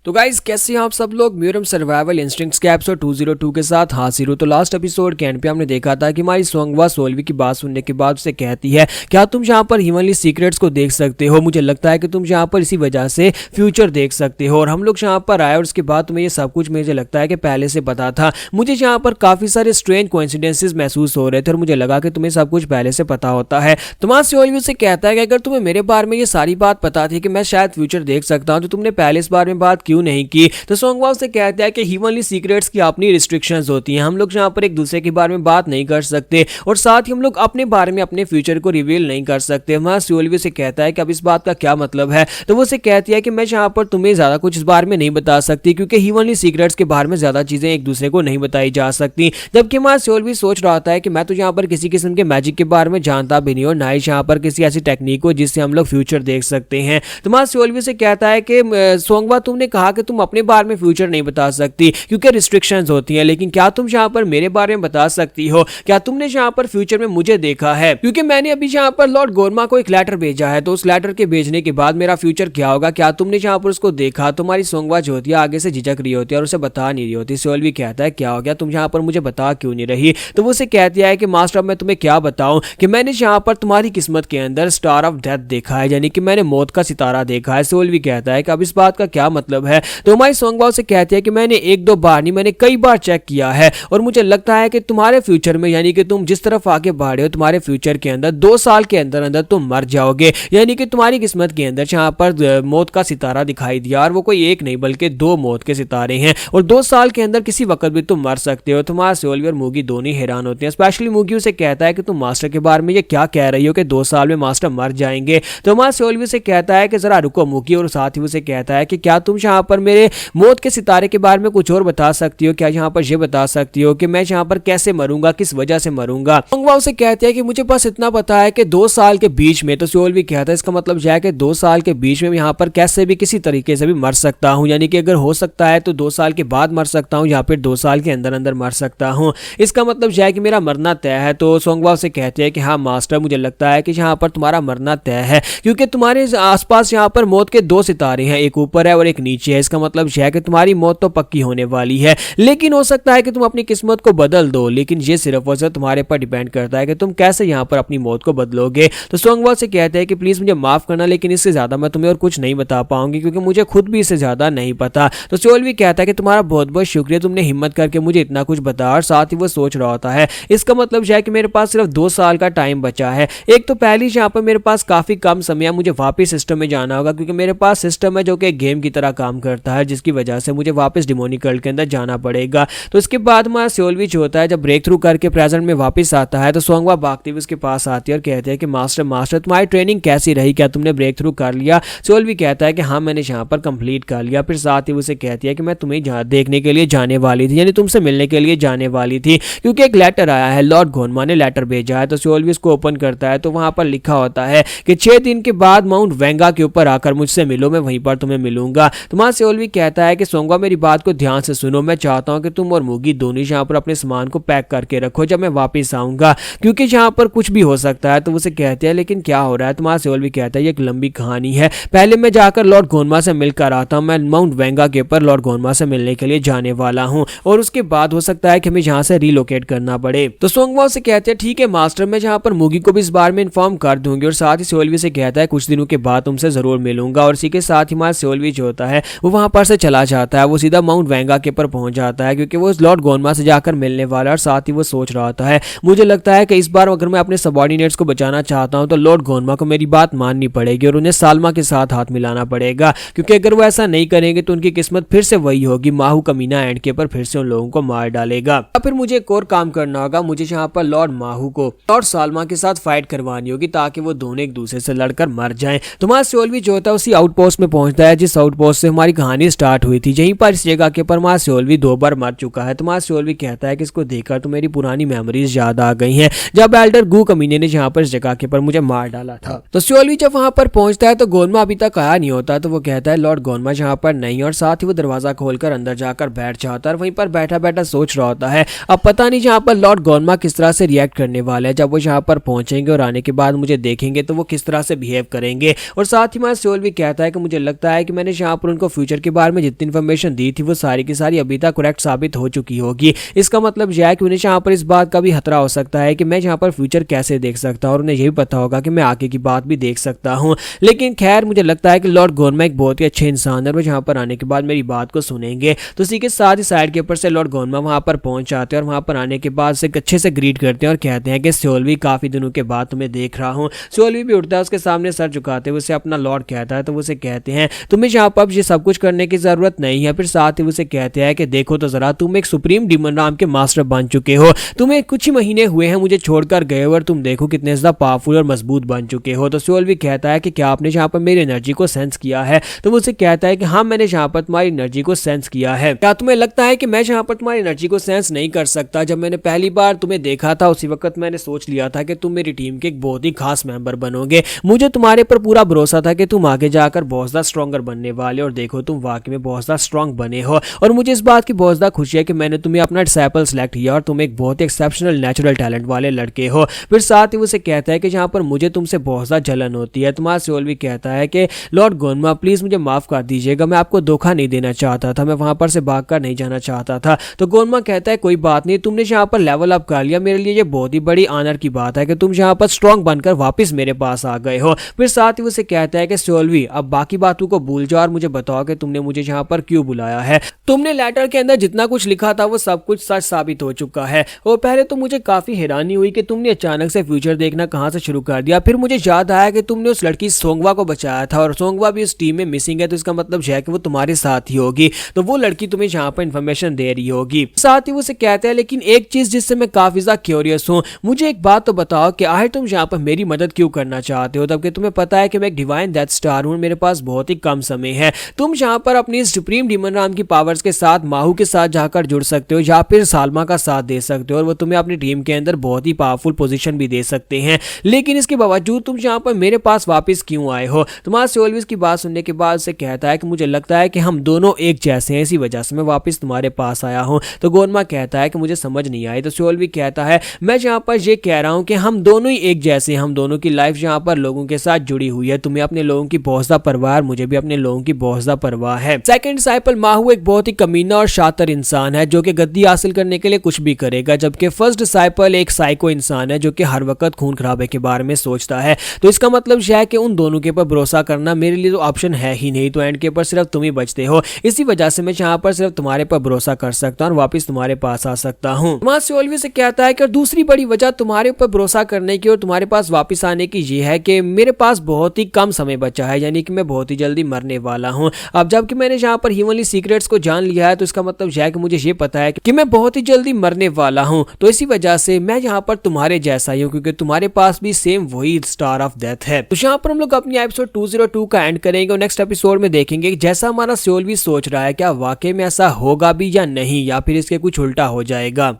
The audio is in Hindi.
तो गाइज कैसे हैं आप सब लोग। म्यूरम सर्वाइवल इंस्टिंक्ट्स के एपिसोड 202 के साथ हाजिर हूं। तो लास्ट एपिसोड के एंड पे हमने देखा था कि हमारी सोंगवा सोल्वी की बात सुनने के बाद उसे कहती है क्या तुम यहाँ पर हिमनली सीक्रेट्स को देख सकते हो, मुझे लगता है कि तुम यहाँ पर इसी वजह से फ्यूचर देख सकते हो। और हम लोग यहाँ पर आए और उसके बाद तुम्हें ये सब कुछ मुझे लगता है कि पहले से पता था। मुझे यहाँ पर काफी सारे स्ट्रेंज कोइंसिडेंसेस महसूस हो रहे थे और मुझे लगा कि तुम्हें सब कुछ पहले से पता होता है। तुम्हारा सोल्वी उसे कहता है कि अगर तुम्हें मेरे बारे में ये सारी बात पता थी कि मैं शायद फ्यूचर देख सकता हूँ तो तुमने पहले इस बारे में बात क्यों नहीं की। तो सोंगवा उससे कहता है कि हिमनली सीक्रेट्स की अपनी रिस्ट्रिक्शंस होती हैं, हम लोग यहाँ पर एक दूसरे के बारे में बात नहीं कर सकते और साथ ही हम लोग अपने बारे में अपने फ्यूचर को रिवील नहीं कर सकते। वहाँ सोल्वी से कहता है कि अब इस बात का क्या मतलब है। तो वो उसे कहती है कि मैं यहाँ पर तुम्हें ज्यादा कुछ इस बारे में नहीं बता सकती क्योंकि हिमनली सीक्रेट्स के बारे में ज्यादा चीजें एक दूसरे को नहीं बताई जा सकती। जबकि वहाँ सोल्वी सोच रहा था कि मैं तो यहाँ पर किसी किस्म के मैजिक के बारे में जानता भी नहीं और ना ही यहाँ पर किसी ऐसी टेक्निक हो जिससे हम लोग फ्यूचर देख सकते हैं। तो वहाँ सोल्वी से कहता है कि सोंगवा तुमने कहा कि तुम अपने बारे में फ्यूचर नहीं बता सकती क्योंकि रिस्ट्रिक्शंस होती हैं, लेकिन क्या तुम यहाँ पर मेरे बारे में बता सकती हो? क्या तुमने यहाँ पर फ्यूचर में मुझे देखा है? क्योंकि मैंने अभी यहाँ पर लॉर्ड गोरमा को एक लेटर भेजा है, तो उस लेटर के भेजने के बाद मेरा फ्यूचर क्या होगा, क्या तुमने यहाँ पर उसको देखा? तुम्हारी सोंगवा जो होती है आगे से झिझक रही होती है और उसे बता नहीं रही होती। सोल्वी कहता है क्या हो गया, तुम यहाँ पर मुझे बता क्यों नहीं रही? तो वो उसे कहती है कि मास्टर मैं तुम्हें क्या बताऊं कि मैंने यहाँ पर तुम्हारी किस्मत के अंदर स्टार ऑफ डेथ देखा है, यानी कि मैंने मौत का सितारा देखा है। सोल्वी कहता है कि अब इस बात का क्या मतलब है? तो हमारी सोंगवा से कहती है कि मैंने एक दो बार नहीं, मैंने कई बार चेक किया है और मुझे लगता है कि तुम्हारे फ्यूचर में, यानी कि तुम जिस तरफ आगे बढ़ रहे हो, तुम्हारे फ्यूचर के अंदर 2 साल के अंदर अंदर तुम मर जाओगे। यानी कि तुम्हारी किस्मत के अंदर यहाँ पर मौत का सितारा दिखाई दिया और वो कोई एक नहीं बल्कि 2 मौत के सितारे हैं और 2 साल के अंदर किसी वक्त भी तुम मर सकते हो। तुम्हारा सोल्वी और मूगी दोनों ही हैरान होते हैं। स्पेशली मूगी उसे कहता है कि तुम मास्टर के बारे में ये क्या कह रही हो कि 2 साल में मास्टर मर जाएंगे। तो हमारा सोल्वी से कहता है कि जरा रुको मूगी, और साथ ही उसे कहता है कि क्या तुम यहाँ पर मेरे मौत के सितारे के बारे में कुछ और बता सकती हो? क्या यहाँ पर ये बता सकती हो कि मैं यहाँ पर कैसे मरूंगा, किस वजह से मरूंगा? सोंगवा उसे कहती है कि मुझे बस इतना पता है कि 2 साल के बीच में। तो सोल्वी कहता है इसका मतलब यह है कि 2 साल के बीच में यहाँ पर कैसे भी किसी तरीके से भी मर सकता हूँ, यानी कि अगर हो सकता है तो 2 साल के बाद मर सकता हूँ या फिर 2 साल के अंदर अंदर मर सकता हूँ। इसका मतलब यह है कि मेरा मरना तय है। तो सोंगवा उसे कहते हैं कि हाँ मास्टर, मुझे लगता है कि यहाँ पर तुम्हारा मरना तय है क्योंकि तुम्हारे आसपास यहाँ पर मौत के 2 सितारे हैं, एक ऊपर है और एक नीचे है। इसका मतलब यह है कि तुम्हारी मौत तो पक्की होने वाली है, लेकिन हो सकता है कि तुम अपनी किस्मत को बदल दो, लेकिन ये सिर्फ और सिर्फ तुम्हारे पर डिपेंड करता है कि तुम कैसे यहाँ पर अपनी मौत को बदलोगे। तो सोंगवा से कहते हैं कि प्लीज मुझे माफ करना, लेकिन इससे ज्यादा मैं तुम्हें और कुछ नहीं बता पाऊंगी क्योंकि मुझे खुद भी इससे ज्यादा नहीं पता। तो सोल्वी कहता है कि तुम्हारा बहुत बहुत शुक्रिया, तुमने हिम्मत करके मुझे इतना कुछ बताया। और साथ ही वो सोच रहा होता है इसका मतलब यह है कि मेरे पास सिर्फ 2 साल का टाइम बचा है। एक तो पहली यहाँ पर मेरे पास काफी कम समय है, मुझे वापस सिस्टम में जाना होगा क्योंकि मेरे पास सिस्टम है जो कि गेम की तरह काम करता है, जिसकी वजह से मुझे वापस डिमोनिक वर्ल्ड के अंदर जाना पड़ेगा। तो इसके बाद हमारा सोल्वी जो होता है जब ब्रेक थ्रू करके प्रेजेंट में वापस आता है तो सोंगवा भागते हुए उसके पास आती है और कहते हैं कि मास्टर मास्टर तुम्हारी ट्रेनिंग कैसी रही, क्या तुमने ब्रेक थ्रू कर लिया? सोल्वी कहता है कि हाँ मैंने यहाँ पर कंप्लीट कर लिया। फिर साथ ही उसे कहती है कि मैं तुम्हें देखने के लिए जाने वाली थी, यानी तुमसे मिलने के लिए जाने वाली थी क्योंकि एक लेटर आया है, लॉर्ड गोनमा ने लेटर भेजा है। तो सोल्वी उसको ओपन करता है तो वहां पर लिखा होता है कि 6 दिन के बाद माउंट वेंगा के ऊपर आकर मुझसे मिलो, मैं वहीं पर तुम्हें मिलूंगा। तुम्हारा सोल्वी कहता है कि सोंगवा मेरी बात को ध्यान से सुनो, मैं चाहता हूं कि तुम और मूगी दोनों यहाँ पर अपने सामान को पैक करके रखो जब मैं वापस आऊंगा क्योंकि यहाँ पर कुछ भी हो सकता है। तो उसे कहते हैं लेकिन क्या हो रहा है? तुम्हारा सोल्वी कहता है ये एक लंबी कहानी है, पहले मैं जाकर लॉर्ड गोनमा से मिलकर आता हूँ, मैं माउंट वेंगा के ऊपर लॉर्ड गोनमा से मिलने के लिए जाने वाला हूँ और उसके बाद हो सकता है कि हमें यहाँ से रिलोकेट करना पड़े। तो सोंगवा से कहते हैं ठीक है मास्टर, मैं यहाँ पर मूगी को भी इस बारे में इन्फॉर्म कर दूंगी। और साथ ही सोल्वी से कहता है कुछ दिनों के बाद तुमसे जरूर मिलूंगा। और इसी के साथ ही हमारा सोल्वी जो होता है वो वहां पर से चला जाता है, वो सीधा माउंट वेंगा के ऊपर पहुंच जाता है क्योंकि वो लॉर्ड गोनमा से जाकर मिलने वाला है। और साथ ही वो सोच रहा होता है मुझे लगता है कि इस बार अगर मैं अपने सबऑर्डिनेट्स को बचाना चाहता हूं तो लॉर्ड गोनमा को मेरी बात माननी पड़ेगी और उन्हें सालमा के साथ हाथ मिलाना पड़ेगा क्योंकि अगर वो ऐसा नहीं करेंगे तो उनकी किस्मत फिर से वही होगी, माहू कमीना एंड के ऊपर फिर से उन लोगों को मार डालेगा। फिर मुझे एक और काम करना होगा, मुझे यहाँ पर लॉर्ड माहू को लॉर्ड सालमा के साथ फाइट करवानी होगी ताकि वो दोनों एक दूसरे से लड़कर मर जाएं। तुम्हारा सोल्वी जो होता है उसी आउटपोस्ट में पहुंचता है जिस आउटपोस्ट से हमारी कहानी स्टार्ट हुई थी। यहीं पर इस जगह के ऊपर हमारा सोल्वी 2 बार मर चुका है। तुम्हारा सोल्वी कहता है कि इसको देखकर तो मेरी पुरानी मेमोरीज याद आ गई हैं जब एल्डर गू कमीने ने यहाँ पर इस जगह के ऊपर मुझे मार डाला था। तो सोल्वी जब वहां पर पहुंचता है तो गोनमा अभी तक आया नहीं होता, तो वो कहता है लॉर्ड गोनमा यहाँ पर नहीं, और साथ ही वो दरवाजा खोलकर अंदर जाकर बैठ जाता है और वहीं पर बैठा बैठा सोच रहा होता है अब पता नहीं यहाँ पर लॉर्ड गोनमा किस तरह से रिएक्ट करने वाले हैं जब वो यहाँ पर पहुंचेंगे और आने के बाद मुझे देखेंगे तो वो किस तरह से बिहेव करेंगे। और साथ ही मैं सोल्वी कहता है कि मुझे लगता है कि मैंने यहाँ पर उनको फ्यूचर के बारे में जितनी इन्फॉर्मेशन दी थी वो सारी की सारी अभी तक करेक्ट साबित हो चुकी होगी। इसका मतलब यह है कि उन्हें यहाँ पर इस बात का भी खतरा हो सकता है कि मैं यहाँ पर फ्यूचर कैसे देख सकता हूँ, और उन्हें यह भी पता होगा कि मैं आगे की बात भी देख सकता हूँ। लेकिन खैर मुझे लगता है कि लॉर्ड गोनमा एक बहुत ही अच्छे इंसान है, और वो यहाँ पर आने के बाद मेरी बात को सुनेंगे। तो इसी के साथ ही साइड के ऊपर से लॉर्ड गोनमा वहाँ पर पहुंच जाते हैं, और वहाँ पर आने के बाद से अच्छे से ग्रीट करते हैं और कहते हैं कि सोल्वी काफी दिनों के बाद तुम्हें देख रहा हूँ। सोल्वी भी उठता है, उसके सामने सर झुकाते हुए उसे अपना लॉर्ड कहता है। तो उसे कहते हैं तुम्हें यहाँ पर ये सब कुछ करने की जरूरत नहीं है। फिर साथ ही उसे कहते हैं कि देखो तो जरा, तुम एक सुप्रीम डीमन नाम के मास्टर बन चुके हो, तुम्हें कुछ ही महीने हुए हैं मुझे छोड़कर गए, और तुम देखो कितने ज्यादा पावरफुल और मजबूत बन चुके हो। तो सोल्वी कहता है कि क्या आपने यहाँ पर मेरी एनर्जी को सेंस किया है? तो वो उसे कहता है कि हाँ, मैंने यहाँ पर तुम्हारी एनर्जी को सेंस किया है। क्या तुम्हें लगता है कि मैं यहाँ पर तुम्हारी एनर्जी को सेंस नहीं कर सकता? जब मैंने पहली बार तुम्हें देखा था उसी वक्त मैंने सोच लिया था कि तुम मेरी टीम के एक बहुत ही खास मेंबर बनोगे। मुझे तुम्हारे पर पूरा भरोसा था कि तुम आगे जाकर बहुत ज्यादा स्ट्रॉन्गर बनने वाले, और देखो तुम वाकई में बहुत ज्यादा स्ट्रॉन्ग बने हो। और मुझे इस बात की बहुत ज्यादा खुशी है कि मैंने तुम्हें अपना डिसाइपल सेलेक्ट किया, और तुम एक बहुत ही एक्सेप्शनल नेचुरल टैलेंट वाले लड़के हो। फिर साथ ही उसे कहता है कि जहाँ पर मुझे तुमसे बहुत ज्यादा जलन होती है। तुम्हारा सोल्वी कहता है कि लॉर्ड गोनमा प्लीज मुझे माफ कर दीजिएगा, मैं आपको धोखा नहीं देना चाहता था, मैं वहां पर से भागकर नहीं जाना चाहता था। तो गोनमा कहता है कोई बात नहीं, तुमने यहाँ पर लेवल अप कर लिया, मेरे लिए ये बहुत ही बड़ी ऑनर की बात है कि तुम यहाँ पर स्ट्रॉन्ग बनकर वापस मेरे पास आ गए हो। फिर साथ ही उसे कहता है कि सोल्वी अब बाकी बातों को भूल जाओ और मुझे बताओ कि तुमने मुझे यहाँ पर क्यों बुलाया है। तुमने लेटर के अंदर जितना कुछ लिखा था वो सब कुछ सच साबित हो चुका है। और पहले तो मुझे काफी हैरानी हुई कि तुमने अचानक से फ्यूचर देखना कहां से शुरू कर दिया। फिर मुझे याद आया कि तुमने उस लड़की सोंगवा को बचाया था, और सोंगवा भी इस टीम में मिसिंग है, तो इसका मतलब है कि वो तुम्हारे साथ ही होगी। तो वो लड़की तुम्हें यहाँ पर इन्फॉर्मेशन दे रही होगी। साथ ही वो उसे कहते हैं लेकिन एक चीज जिससे मैं काफी ज्यादा क्यूरियस हूँ, मुझे एक बात तो बताओ कि आखिर तुम यहाँ पर मेरी मदद क्यों करना चाहते हो, तब कि तुम्हें पता है कि मैं एक डिवाइन डेथ स्टार हूँ, मेरे पास बहुत ही कम समय है। तुम यहाँ पर अपनी सुप्रीम डीमन नाम की पावर्स के साथ माहू के साथ जाकर जुड़ सकते हो, या फिर सालमा का साथ दे सकते हो, और वो तुम्हें अपनी टीम के अंदर बहुत ही पावरफुल पोजीशन भी दे सकते हैं। लेकिन इसके बावजूद तुम यहाँ पर मेरे पास वापस क्यों आए हो? तुम्हारा सोल्विस की बात सुनने के बाद से कहता है कि मुझे लगता है कि हम दोनों एक जैसे हैं, इसी वजह से मैं वापस तुम्हारे पास आया हूँ। तो गोनमा कहता है कि मुझे समझ नहीं आई। तो सोल्वी कहता है मैं यहाँ पर ये कह रहा हूँ कि हम दोनों ही एक जैसे हैं, हम दोनों की लाइफ यहाँ पर लोगों के साथ जुड़ी हुई है। तुम्हें अपने लोगों की बहुत ज्यादा परवाह, मुझे भी अपने लोगों की बहुत ज्यादा परवाह है। सेकंड डिसाइपल माहू एक बहुत ही कमीना और शातिर इंसान है जो कि गद्दी हासिल करने के लिए कुछ भी करेगा, जबकि फर्स्ट डिसाइपल एक साइको इंसान है जो कि हर वक्त खून खराबे के बारे में सोचता है। तो इसका मतलब यह है कि उन दोनों के ऊपर भरोसा करना मेरे लिए तो ऑप्शन है ही नहीं। तो एंड के ऊपर सिर्फ तुम ही बचते हो, इसी वजह से मैं यहाँ पर सिर्फ तुम्हारे पर भरोसा कर सकता हूँ और वापस तुम्हारे पास आ सकता हूँ। सोल्वी से कहता है कि दूसरी बड़ी वजह तुम्हारे ऊपर भरोसा करने की और तुम्हारे पास वापस आने की ये है कि मेरे पास बहुत ही कम समय बचा है, यानी कि मैं बहुत ही जल्दी मरने वाला हूँ। अब जबकि मैंने यहाँ पर हीवनली सीक्रेट्स को जान लिया है, तो इसका मतलब यह है कि मुझे ये पता है कि मैं बहुत ही जल्दी मरने वाला हूँ। तो इसी वजह से मैं यहाँ पर तुम्हारे जैसा ही हूँ, क्योंकि तुम्हारे पास भी सेम वही स्टार ऑफ डेथ है। तो यहाँ पर हम लोग अपनी एपिसोड 202 का एंड करेंगे और नेक्स्ट एपिसोड में देखेंगे कि जैसा हमारा सोल्वी सोच रहा है क्या वाकई में ऐसा होगा भी या नहीं, या फिर इसके कुछ उल्टा हो जाएगा।